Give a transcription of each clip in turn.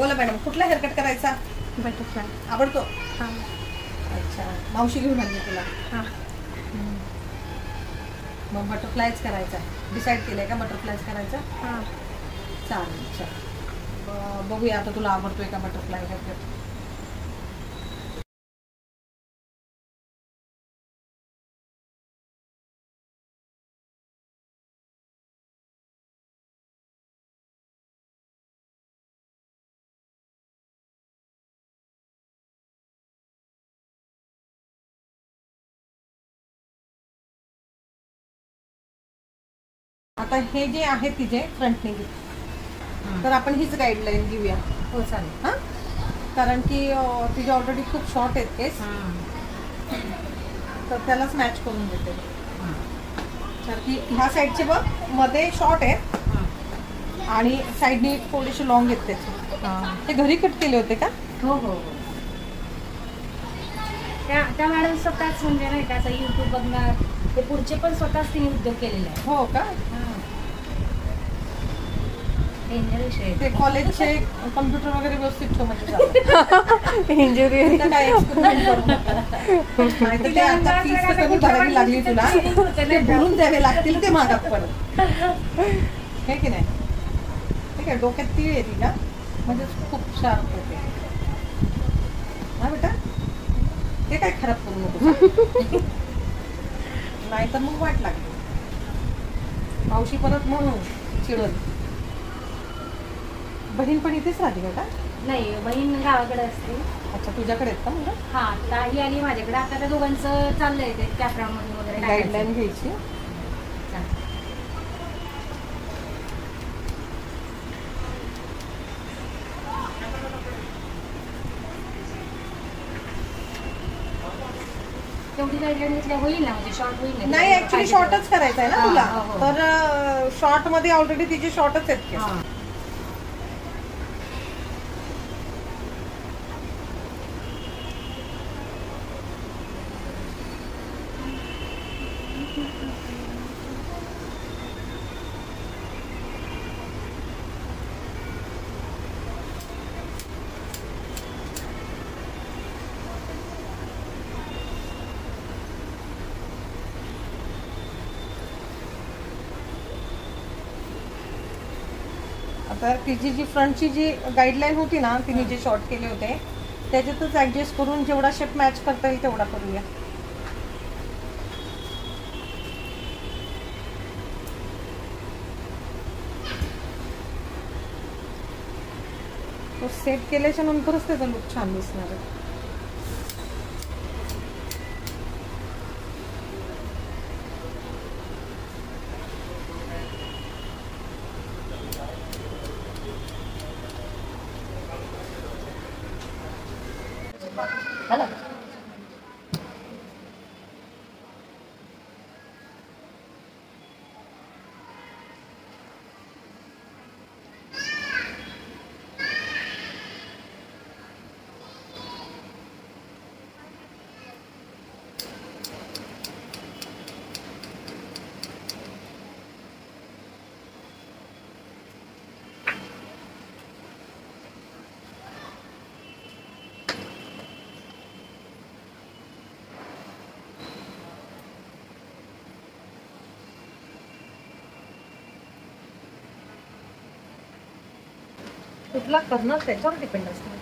बोला मॅडम, कुठला हेअरकट करायचा? बटरफ्लाय आवडतो? हां. अच्छा, मावशी घेऊन आली तुला? हां. मग बटरफ्लायच करायचा आहे, डिसाईड केलंय का बटरफ्लायच करायचा? हां. चालेल, चल बघूया आता तुला आवडतोय का बटरफ्लाय हेअरकट. आता हे जे आहे तिचे फ्रंटने तर आपण हीच गाईडलाईन घेऊया. हो चालेल. हां, कारण की तिचे ऑलरेडी खूप शॉर्ट आहेत केस, तर त्यालाच मॅच करून देते. तर की ह्या साईडचे बघ मध्ये शॉर्ट आहे आणि साईडनी थोडेसे लॉंग आहेत त्याचे. ते घरी कट केले होते का? हो हो हो. त्या मॅडम स्वतःच म्हणजे नाही का असं यूट्यूब बघणार ते पुढचे पण स्वतःच तिने उद्योग केलेले आहे. हो का? ते कॉलेजचे कम्प्युटर वगैरे व्यवस्थित ठेव म्हणजे इंजिनिअरिंग काय एक्सपेरिमेंट करू नका. नाहीतर ते आता फीस तर कमी भरावी लागली तुला, ते भरून द्यावे लागतील ते मागात परत, हे की नाही? ठीक आहे, डोक्यात तीळ येते का म्हणजे खूप शार्प होते. हा बेटा, ते काय खराब करू नको नाही तर मग वाट लागली. मावशी परत म्हणून चिडल. बहीण पण इथेच राहते का? नाही, बहीण गावाकडे असते. अच्छा, तुझ्याकडे आहेत का मुलं? हा, ताई आली माझ्याकडे. आता त्या दोघांचं चाललंय ते कॅपराऊंड मध्ये वगैरे गाईडलाईन घ्यायची. तेवढी गाईडलाईन घेतल्या होईल ना, म्हणजे शॉर्ट होईल ना? नाही, ऍक्च्युली शॉर्टच करायचा आहे ना तुला, हो. तर शॉर्ट मध्ये ऑलरेडी तिचे शॉर्टच आहेत केस. तर तिची जी फ्रंटची जी गाईडलाईन होती ना, तिने जे शॉर्ट केले होते त्याच्यातच ऍडजस्ट करून जेवढा शेप मॅच करता येईल तेवढा करूया. तो सेट केल्याच्या नंतरच त्याचा लुक छान दिसणार आहे. कुठला करणार त्याच्यावर डिपेंड असतं.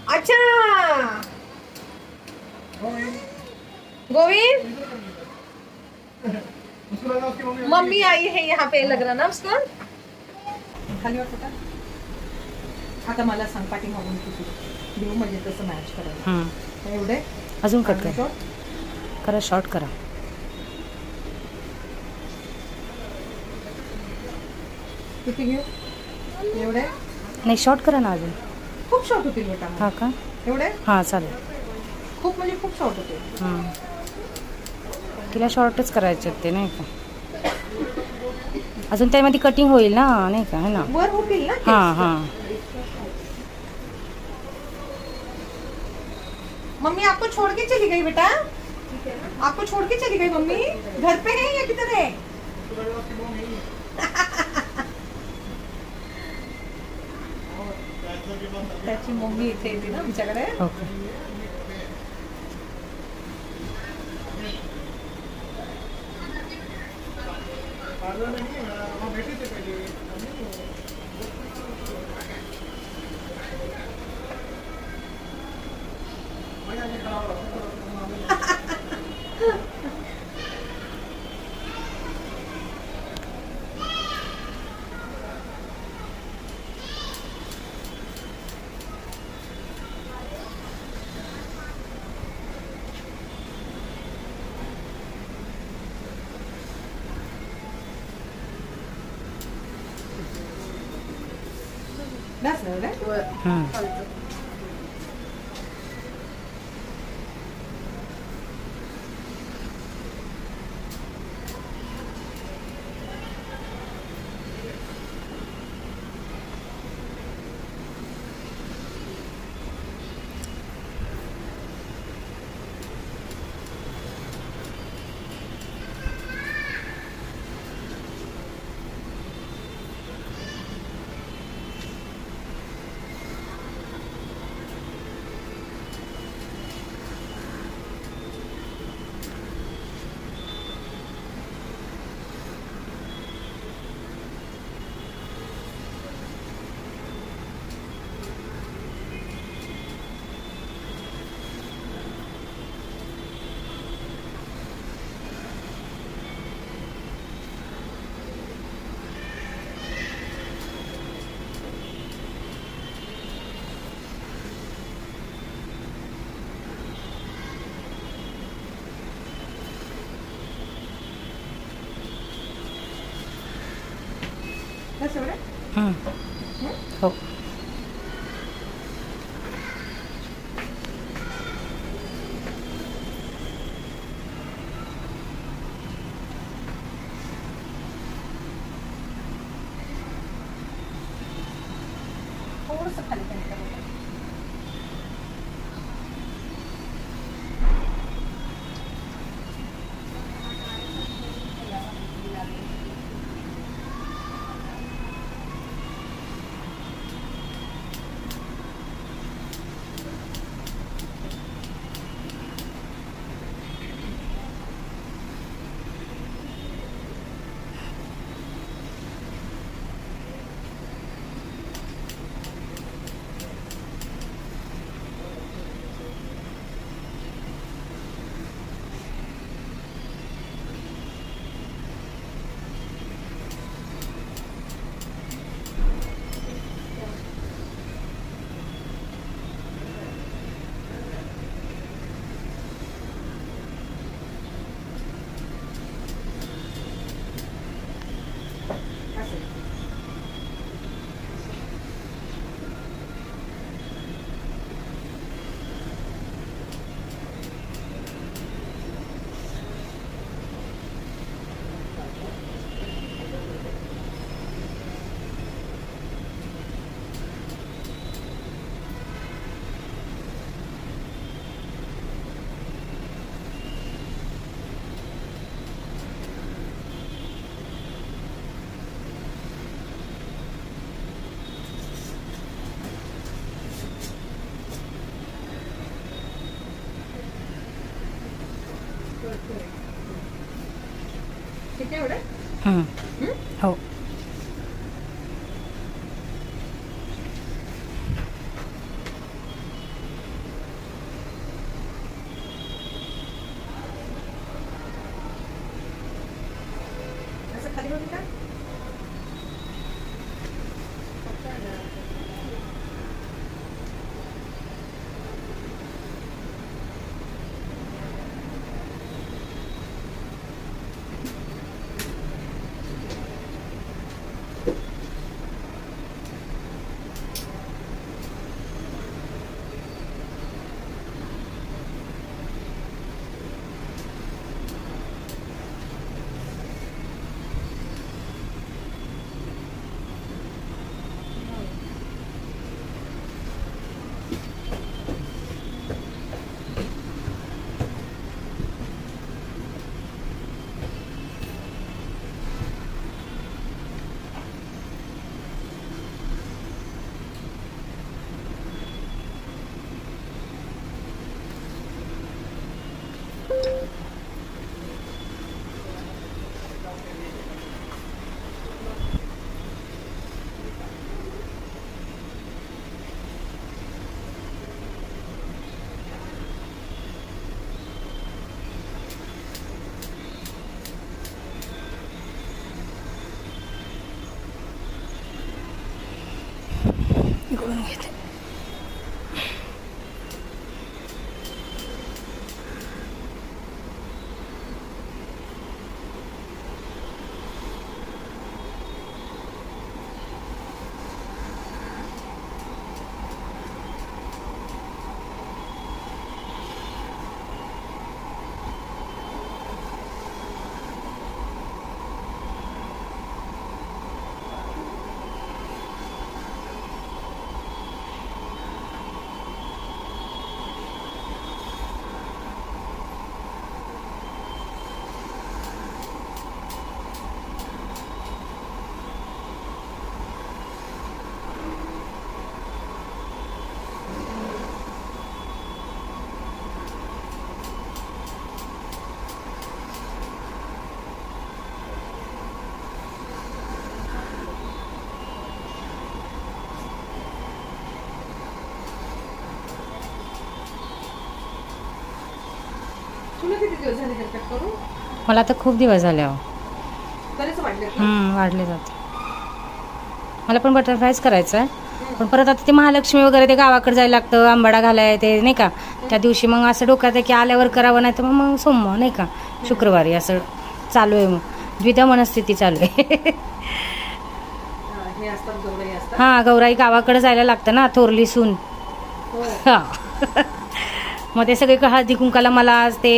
अच्छा गोविंद, मम्मी आई है यहाँ पे, लग रहा ना उसका. खाली वाटत. आता मला सांग, पाठी मागून किती देऊ म्हणजे तसं मॅच करायला. एवढे अजून कट करा, शॉर्ट करा. किती घेऊ? एवढे नाही, शॉर्ट करा ना अजून. खूप शॉर्ट होतील बेटा. हा का? एवढे हां चालेल. खूप म्हणजे खूप शॉर्ट होते. तिला शॉर्टच करायचे होते नाही का. अजून त्यामध्ये कटिंग होईल ना नाही का, है ना. वर होतील ना. हां हां. मम्मी आपको छोड़ के चली गई बेटा, आपको छोड़ के चली गई मम्मी, घर पे है या किधर है? त्याची मम्मी इथे येते ना आमच्याकडे. ओके. बस ना रे. बस एवढं. हो. थोडंसं खाली खाली करू. ठीक आहे एवढं. हो. असं खाली होईल का? करून घेते. तुला किती दिवस झाले हेअरकट करून? मला आता खूप दिवस झाले अहो. बरेच वाढले ना? वाढले जाते. मला पण बटरफ्लायच करायचं आहे, पण परत आता ते महालक्ष्मी वगैरे ते गावाकडे जायला लागतं, आंबाडा घालाय ते नाही का, त्या दिवशी मग असं डोक्यात आहे की आल्यावर करावं, नाही तर मग सोमवार नाही का शुक्रवारी असं चालू आहे. मग द्विधा मनस्थिती चालू आहे. हे असतात गौराई असतात. हां, गौराई गावाकडे जायला लागतं ना, थोरली सून. हां. मग ते सगळे हळदी कुंकाला मला आज ते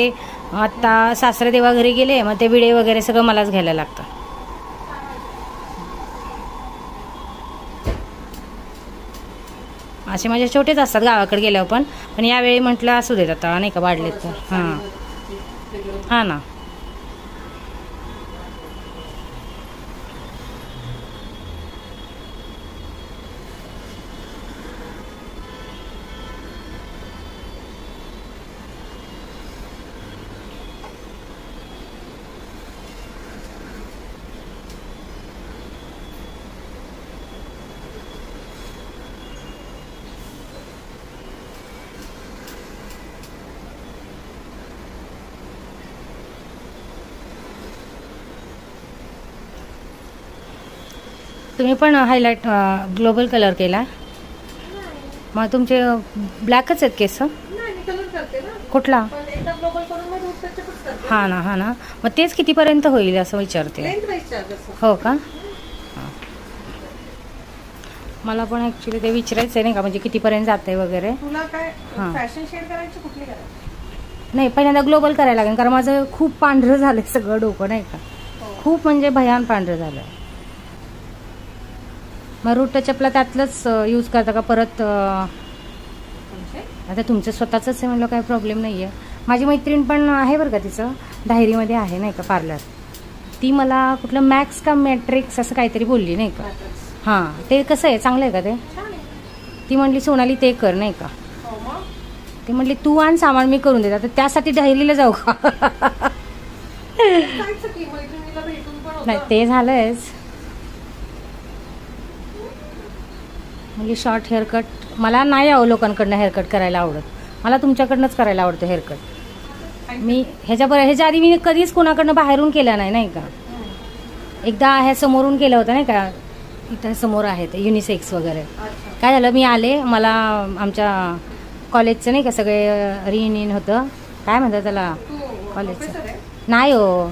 आत्ता सासरे देवा घरी गेले, मग ते विडे वगैरे सगळं मलाच घ्यायला लागतं. असे माझे छोटेच असतात गावाकडे गेल्यावर पण यावेळी म्हटलं असू देत आता नाही का, वाढलेत तर. हां हां ना. तुम्ही पण हायलाइट ग्लोबल कलर केला? मग तुमचे ब्लॅकच आहेत केस? नाही, मी कलर करते ना. कुठला? पण एकदा ग्लोबल करून मग रूट टचअपच करते. हां ना, हां ना. मग तेच कितीपर्यंत होईल असं विचारते. Length wise charges. हो का? हां. मला पण ॲक्च्युली ते विचारायचं आहे नाही का, म्हणजे कितीपर्यंत जाते वगैरे. तुला काय हां. फॅशन शेड करायची, कुठली करायची? नाही, पहिल्यांदा ग्लोबल करायला लागेल, कारण माझं खूप पांढरं झालं सगळं डोकं नाही का, खूप म्हणजे भयान पांढरं झालं. मग रूट टचअपला त्यातलंच यूज करता का परत? आता तुमचं स्वतःच आहे म्हणलं काही प्रॉब्लेम नाही आहे. माझी मैत्रीण पण आहे बरं का, तिचं डायरीमध्ये आहे नाही का पार्लर. ती मला कुठलं मॅक्स का मॅट्रिक्स असं काहीतरी बोलली नाही का. हां, ते कसं आहे, चांगलं आहे का ते? ती म्हटली सोनाली ते कर नाही का. ती म्हटली तू आण सामान, मी करून देते. आता त्यासाठी डायरीला जाऊ का? नाही, ते झालंच. म्हणजे शॉर्ट हेअरकट मला नाही लोकांकडनं हेअरकट करायला आवडत, मला तुमच्याकडनंच करायला आवडतं हेअरकट. मी ह्याच्या आधी मी कधीच कोणाकडनं बाहेरून केला नाही का. एकदा ह्या समोरून केलं होतं नाही का, इथं समोर आहे ते युनिसेक्स वगैरे. काय झालं, मी आले, मला आमच्या कॉलेजचं नाही का सगळे रियुनियन होतं, काय म्हणतात त्याला कॉलेजचं, नाही हो,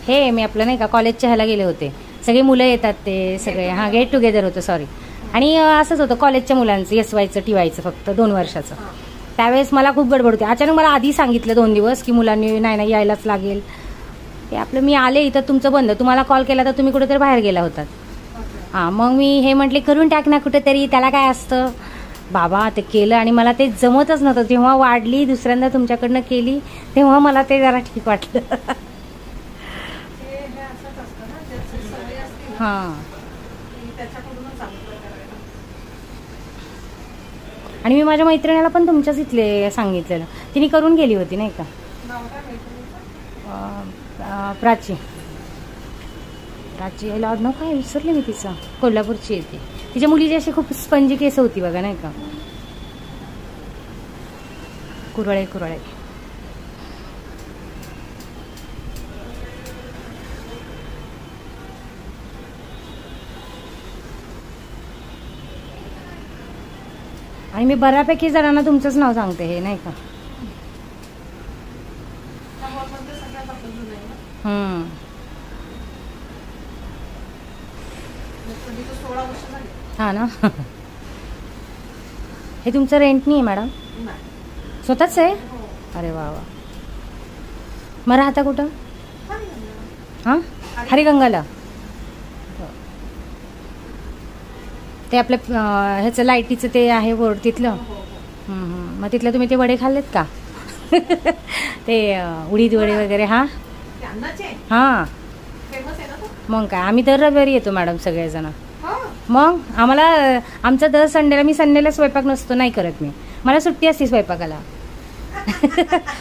हे मी आपलं नाही का कॉलेजच्या ह्याला गेले होते, सगळे मुलं येतात ते सगळे. हां, गेट टुगेदर होतं, सॉरी. आणि असंच होतं कॉलेजच्या मुलांचं, SYचं TYचं फक्त 2 वर्षाचं. त्यावेळेस मला खूप गडबड होती. अचानक मला आधी सांगितलं 2 दिवस की मुलांनी नाही यायलाच लागेल. ते आपलं मी आले इथं, तुमचं बंद, तुम्हाला कॉल केला तर तुम्ही कुठेतरी बाहेर गेला होतात. हां, मग मी हे म्हटले करून टाक ना कुठेतरी, त्याला काय असतं. बाबा ते केलं आणि मला ते जमतच नव्हतं. जेव्हा वाढली, दुसऱ्यांदा तुमच्याकडनं केली, तेव्हा मला ते जरा ठीक वाटलं. हां, आणि मी माझ्या मैत्रिणीला पण तुमच्याच इथले सांगितलेलं, तिने करून गेली होती नाही का. प्राची याला न काय विसरले मी तिचा, कोल्हापूरची येते. तिच्या मुलीची अशी खूप स्पंजी केस होती बघा नाही का, कुरळे. आणि मी बऱ्यापैकी जणांना तुमचंच नाव सांगते हे नाही का. सगळ्यात आपलं जुनं आहे ना. कधी तो 16 वर्ष झाली. हा ना. हे तुमचं रेंट नाही आहे मॅडम, नाही. स्वतःच आहे. हो. अरे वा वा. मग राहता कुठं? हरिगंगा. हां हरिगंगाला. ते आपल्या ह्याचं लाईटीचं ते आहे बोर्ड तिथलं. हो, हो. मग तिथलं तुम्ही ते वडे खाल्लेत का? ते उडीद वडे वगैरे. हां ते अन्नाचे हां. फेमस आहे ना तो. मग काय आम्ही दर रविवारी येतो मॅडम सगळेजण. हा. मग आम्हाला आमचा दर संडेला, मी संडेला स्वयंपाक नसतो, नाही करत मी, मला सुट्टी असते स्वयंपाकाला.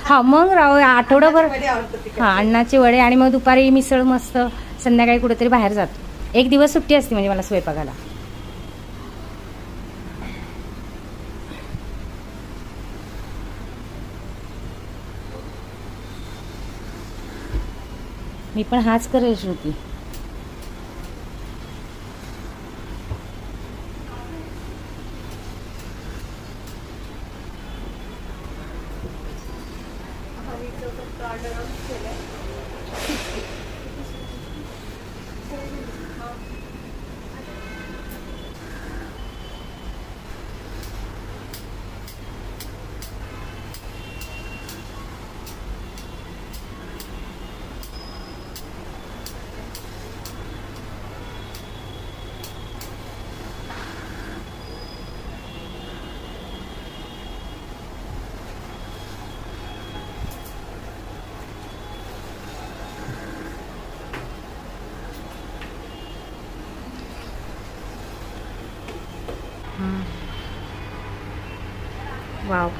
हा मग राव आठवडाभर. वडे आवडतात तिकडचे. हां अन्नाचे वडे आणि मग दुपारी मिसळ मस्त, संध्याकाळी कुठेतरी बाहेर जातो. एक दिवस सुट्टी असते म्हणजे मला स्वयंपाकाला. मी पण हाच करेल श्रुती. वाव.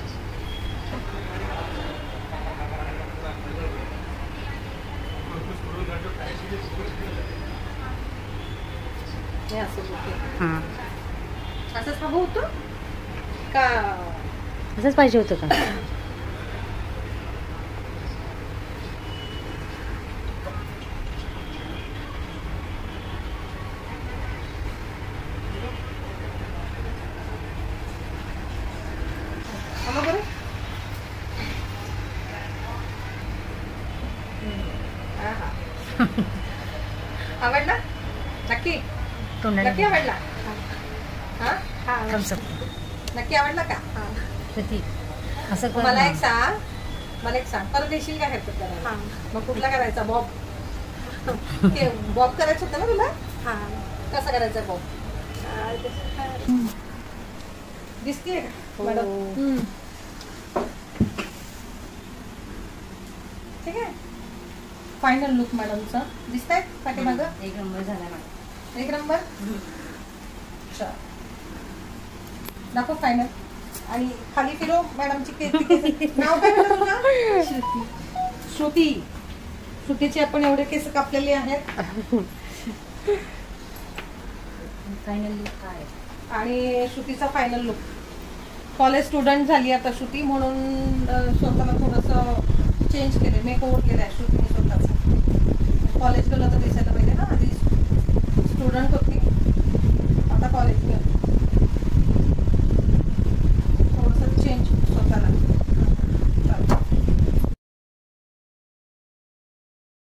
हे असं होते. हां असंच हवं होतं का? असंच पाहिजे होतं का? हवं बरं. हा, हा. आवडला नक्की? नक्की आवडला? हा? नक्की आवडला का? असं कर मला ना. एक सांग, परत येशील का हेअरकट करायला? मग कुठला करायचा? बॉब. बॉब करायचं होतं ना तुला? कसं करायचं बॉब? दिसतीये का मॅडम? ठीक आहे. फायनल लुक मॅडमचा दिसतंय पाठीमागं? एक नंबर झाला मॅडम. एक नंबर. चल दाखव फायनल. आणि खाली फिरो मॅडमची नाव काय म्हणलं तुला? श्रुती. श्रुतीचे आपण एवढे केस कापलेले आहेत. फायनल लुक काय? आणि श्रुतीचा फायनल लुक. कॉलेज स्टुडंट झाली आता श्रुती, म्हणून स्वतःला थोडंसं चेंज केलं, मेकओव्हर केलं आहे श्रुतीने स्वतःचा. कॉलेज गेलं तर दिसायला पाहिजे ना आधी.